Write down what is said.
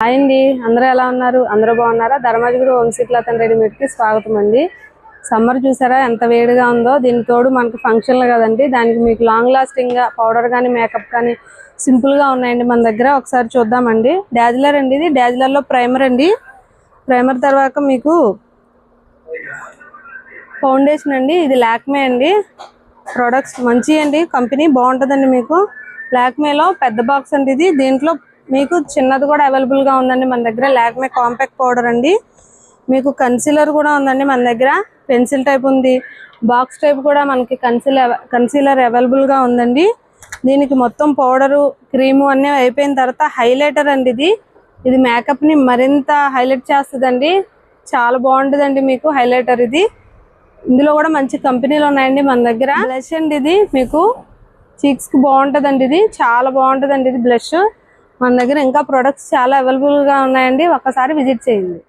Hi అండి, అందరూ ఎలా ఉన్నారు? అందరూ బాగున్నారా? ధర్మాజిగుడి వంశీ క్లాత్ అండ్ రెడీమేడ్కి స్వాగతం అండి. సమ్మర్ చూసారా ఎంత వేడిగా ఉందో. దీని తోడు మనకు ఫంక్షన్లు కదండి, దానికి మీకు లాంగ్ లాస్టింగ్గా పౌడర్ కానీ మేకప్ కానీ సింపుల్గా ఉన్నాయండి మన దగ్గర. ఒకసారి చూద్దామండి. డాజిలర్ అండి, ఇది డాజిలర్లో ప్రైమర్ అండి. ప్రైమర్ తర్వాత మీకు ఫౌండేషన్ అండి, ఇది లాక్మే అండి. ప్రొడక్ట్స్ మంచి అండి, కంపెనీ బాగుంటుందండి. మీకు లాక్మేలో పెద్ద బాక్స్ అండి ఇది. దీంట్లో మీకు చిన్నది కూడా అవైలబుల్గా ఉందండి మన దగ్గర. లాక్మే కాంపాక్ట్ పౌడర్ అండి. మీకు కన్సీలర్ కూడా ఉందండి మన దగ్గర. పెన్సిల్ టైప్ ఉంది, బాక్స్ టైప్ కూడా మనకి కన్సీలర్ అవైలబుల్గా ఉందండి. దీనికి మొత్తం పౌడరు క్రీము అన్నీ అయిపోయిన తర్వాత హైలైటర్ అండి ఇది. ఇది మేకప్ని మరింత హైలైట్ చేస్తుందండి. చాలా బాగుంటుందండి మీకు హైలైటర్ ఇది. ఇందులో కూడా మంచి కంపెనీలు ఉన్నాయండి మన దగ్గర. బ్లష్ అండి ఇది, మీకు చీక్స్కి బాగుంటుందండి. ఇది చాలా బాగుంటుందండి ఇది బ్లష్. మన దగ్గర ఇంకా ప్రొడక్ట్స్ చాలా అవైలబుల్గా ఉన్నాయండి. ఒక్కసారి విజిట్ చేయండి.